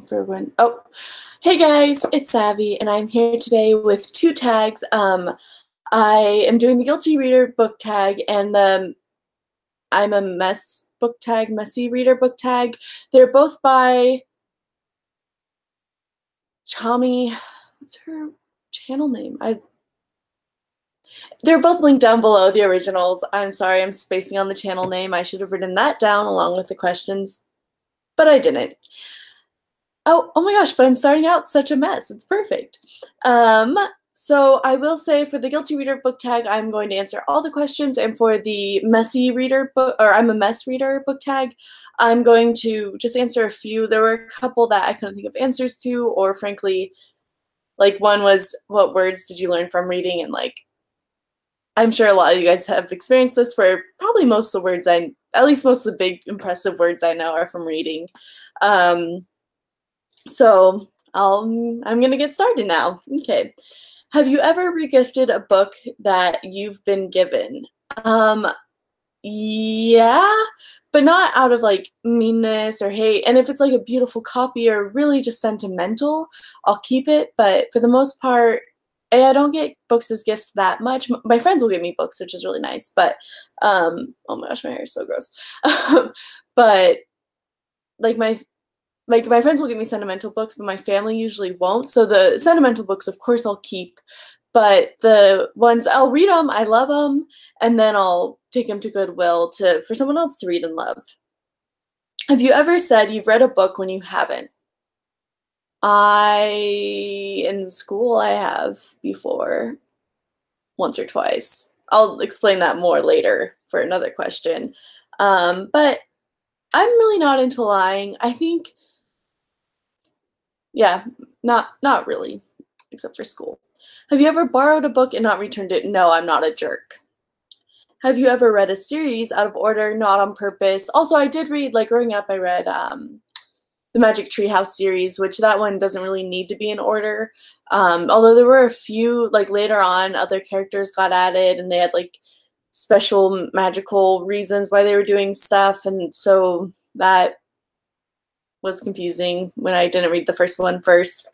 for when. Oh, hey guys, it's Savvy, and I'm here today with two tags. I am doing the Guilty Reader book tag and the I'm a Mess book tag, Messy Reader book tag. They're both by Chami. What's her channel name? They're both linked down below, the originals. I'm sorry, I'm spacing on the channel name. I should have written that down along with the questions, but I didn't. Oh my gosh, but I'm starting out such a mess. It's perfect. So I will say for the Guilty Reader book tag, I'm going to answer all the questions, and for the Messy Reader book, or I'm a Mess Reader book tag, I'm going to just answer a few. There were a couple that I couldn't think of answers to, or frankly, like one was, what words did you learn from reading? And like, I'm sure a lot of you guys have experienced this, where probably most of the words at least most of the big impressive words I know are from reading. So I'm gonna get started now. Okay. Have you ever regifted a book that you've been given? Yeah, but not out of like meanness or hate. And if it's like a beautiful copy or really just sentimental, I'll keep it. But for the most part, I don't get books as gifts that much. My friends will give me books, which is really nice. But oh my gosh, my hair is so gross. But like my friends will give me sentimental books, but my family usually won't. So the sentimental books, of course, I'll keep. But the ones, I'll read them, I love them, and then I'll take them to Goodwill for someone else to read and love. Have you ever said you've read a book when you haven't? In school, I have before, once or twice. I'll explain that more later for another question. But I'm really not into lying. I think, yeah, not really, except for school. Have you ever borrowed a book and not returned it? No, I'm not a jerk. Have you ever read a series out of order, not on purpose? Also, I did read, like growing up, I read the Magic Tree House series, which that one doesn't really need to be in order. Although there were a few, like later on, other characters got added and they had like special magical reasons why they were doing stuff. And so that was confusing when I didn't read the first one first.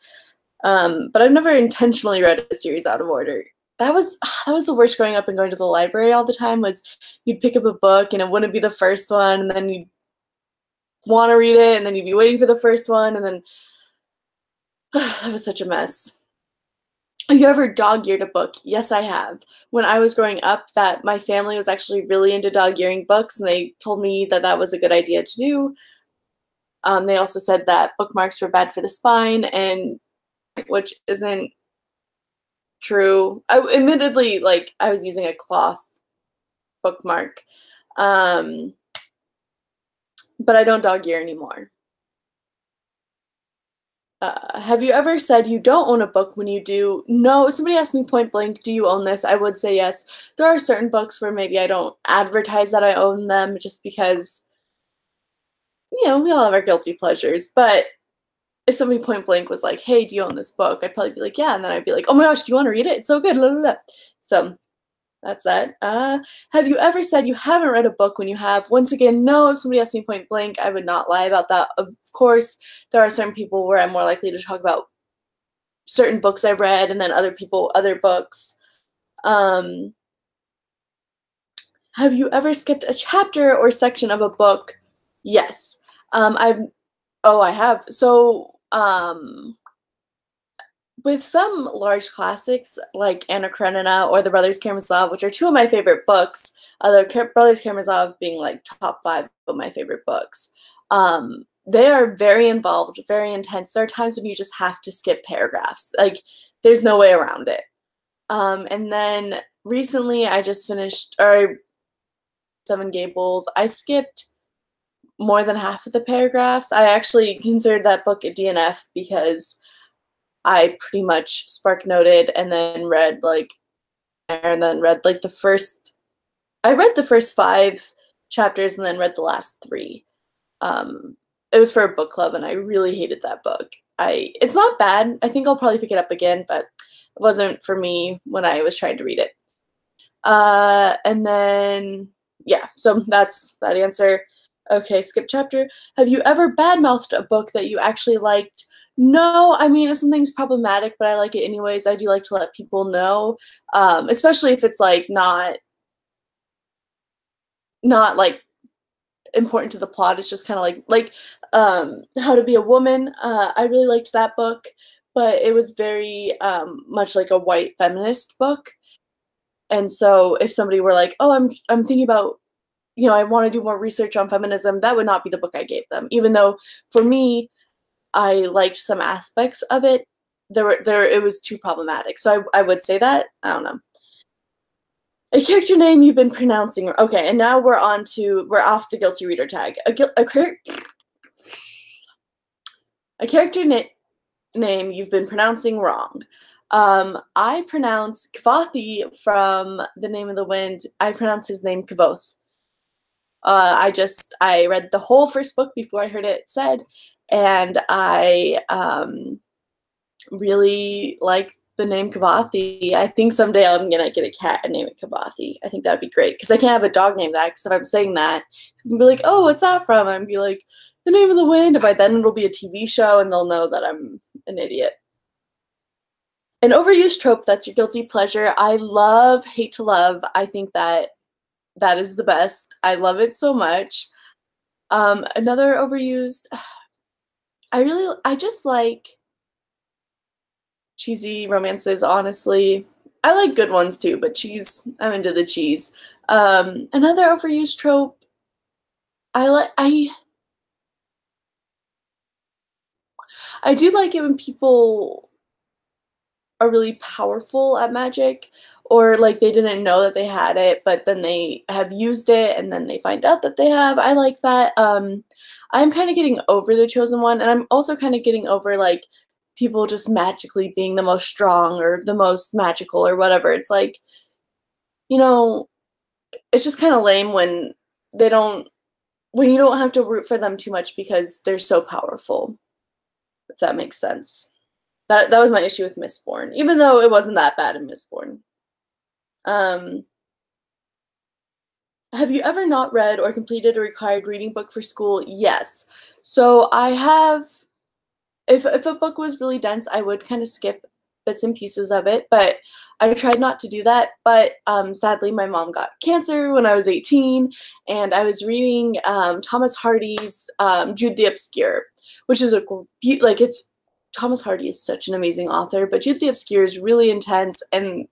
But I've never intentionally read a series out of order. That was the worst growing up and going to the library all the time, was you'd pick up a book and it wouldn't be the first one, and then you'd want to read it, and then you'd be waiting for the first one, and then that was such a mess. Have you ever dog-eared a book? Yes, I have. When I was growing up, that my family was actually really into dog-earing books, and they told me that that was a good idea to do. They also said that bookmarks were bad for the spine, and which isn't true. Admittedly, like, I was using a cloth bookmark, but I don't dog ear anymore. Have you ever said you don't own a book when you do? No. If somebody asked me point blank, do you own this? I would say yes. There are certain books where maybe I don't advertise that I own them just because, we all have our guilty pleasures. But if somebody point blank was like, hey, do you own this book? I'd probably be like, yeah. And then I'd be like, oh my gosh, do you want to read it? It's so good. Blah, blah, blah. So that's that. Have you ever said you haven't read a book when you have? Once again, no. If somebody asked me point blank, I would not lie about that. Of course, there are certain people where I'm more likely to talk about certain books I've read, and then other people, other books. Have you ever skipped a chapter or section of a book? Yes. I have. So, with some large classics like Anna Karenina or The Brothers Karamazov, which are two of my favorite books, Brothers Karamazov being like top 5 of my favorite books, they are very involved, very intense. There are times when you just have to skip paragraphs. Like, there's no way around it. And then recently I just finished Seven Gables. I skipped more than half of the paragraphs. I actually considered that book a DNF because I pretty much spark noted and then read like the first. I read the first 5 chapters and then read the last 3. It was for a book club and I really hated that book. It's not bad. I think I'll probably pick it up again, but it wasn't for me when I was trying to read it. And then yeah, so that's that answer. Okay, skip chapter. Have you ever badmouthed a book that you actually liked? No, I mean, if something's problematic, but I like it anyways, I do like to let people know, especially if it's like not like important to the plot. It's just kind of like How to Be a Woman. I really liked that book, but it was very much like a white feminist book. And so if somebody were like, "Oh, I'm thinking about, I want to do more research on feminism," that would not be the book I gave them. Even though for me, I liked some aspects of it, there it was too problematic. So I would say that. I don't know. A character name you've been pronouncing. Okay, and now we're off the guilty reader tag. A character name you've been pronouncing wrong. I pronounce Kvathi from The Name of the Wind. I pronounce his name Kvoth. I read the whole first book before I heard it said, and I really like the name Kavathi. I think someday I'm gonna get a cat and name it Kavathi. I think that'd be great because I can't have a dog named that. Because if I'm saying that, people can be like, "Oh, what's that from?" And I'd be like, "The Name of the Wind." And by then it'll be a TV show, and they'll know that I'm an idiot. An overused trope that's your guilty pleasure. I love Hate to Love. I think that is the best. I love it so much. Another overused. I just like cheesy romances, honestly. I like good ones too, but I'm into the cheese. Another overused trope, I do like it when people are really powerful at magic, or like they didn't know that they had it, but then they have used it and then they find out that they have. I like that. I'm kind of getting over the chosen one, and I'm also kind of getting over like people just magically being the most strong or the most magical or whatever. It's like, you know, it's just kind of lame they don't when you don't have to root for them too much because they're so powerful, if that makes sense. That was my issue with Mistborn, even though it wasn't that bad in Mistborn. Um, have you ever not read or completed a required reading book for school? Yes. So I have, if a book was really dense, I would kind of skip bits and pieces of it, but I tried not to do that. But sadly, my mom got cancer when I was 18, and I was reading Thomas Hardy's Jude the Obscure, which is it's Thomas Hardy is such an amazing author, but Jude the Obscure is really intense, and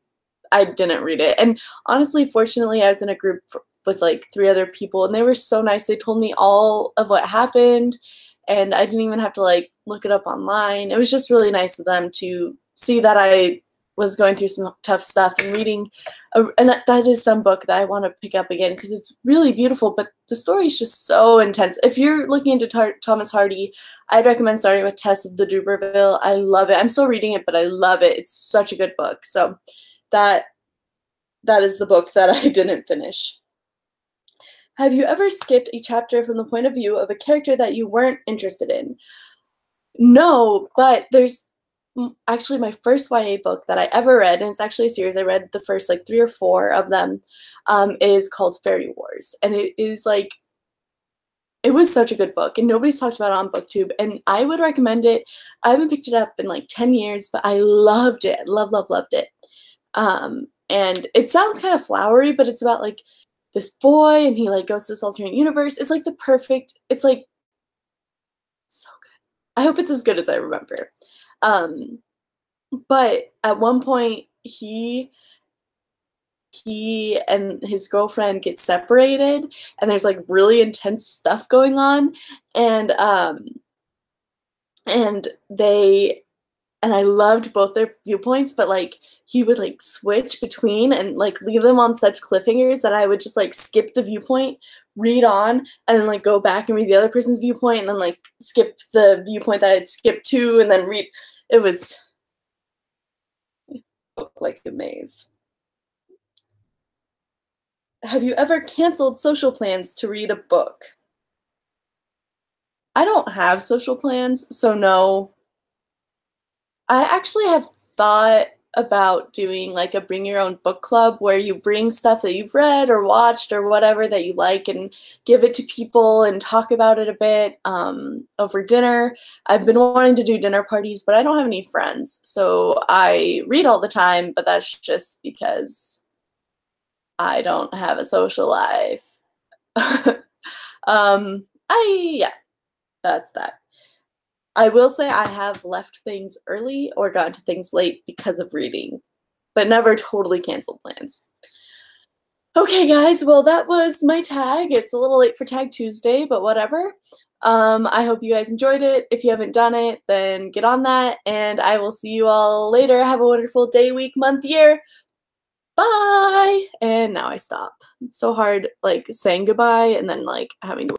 I didn't read it. And honestly, fortunately, I was in a group with like 3 other people, and they were so nice. They told me all of what happened, and I didn't even have to like look it up online. It was just really nice of them to see that I was going through some tough stuff and reading, and that is some book that I want to pick up again because it's really beautiful, but the story is just so intense. If you're looking into Thomas Hardy, I'd recommend starting with Tess of the Duberville. I love it. I'm still reading it, but I love it. It's such a good book. So that that is the book that I didn't finish. Have you ever skipped a chapter from the point of view of a character that you weren't interested in? No, but there's actually my first YA book that I ever read, and it's actually a series. I read the first like 3 or 4 of them, is called Fairy Wars. And it was such a good book, and nobody's talked about it on BookTube, and I would recommend it. I haven't picked it up in like 10 years, but I loved it. Loved it. And it sounds kind of flowery, but it's about like this boy, and he like goes to this alternate universe. It's like it's like so good. I hope it's as good as I remember. Um, but at one point he and his girlfriend get separated, and there's like really intense stuff going on, and and they and I loved both their viewpoints, but like he would like switch between and like leave them on such cliffhangers that I would just like skip the viewpoint, read on, and then like go back and read the other person's viewpoint, and then like skip the viewpoint that I'd skipped to, and then read. It was like a maze. Have you ever canceled social plans to read a book? I don't have social plans, so no. I actually have thought about doing like a bring your own book club where you bring stuff that you've read or watched or whatever that you like and give it to people and talk about it a bit over dinner. I've been wanting to do dinner parties, but I don't have any friends. So I read all the time, but that's just because I don't have a social life. Yeah, that's that. I will say I have left things early or gotten to things late because of reading, but never totally canceled plans. Okay, guys, well, that was my tag. It's a little late for Tag Tuesday, but whatever. I hope you guys enjoyed it. If you haven't done it, then get on that, and I will see you all later. Have a wonderful day, week, month, year. Bye! And now I stop. It's so hard, like, saying goodbye and then, like, having to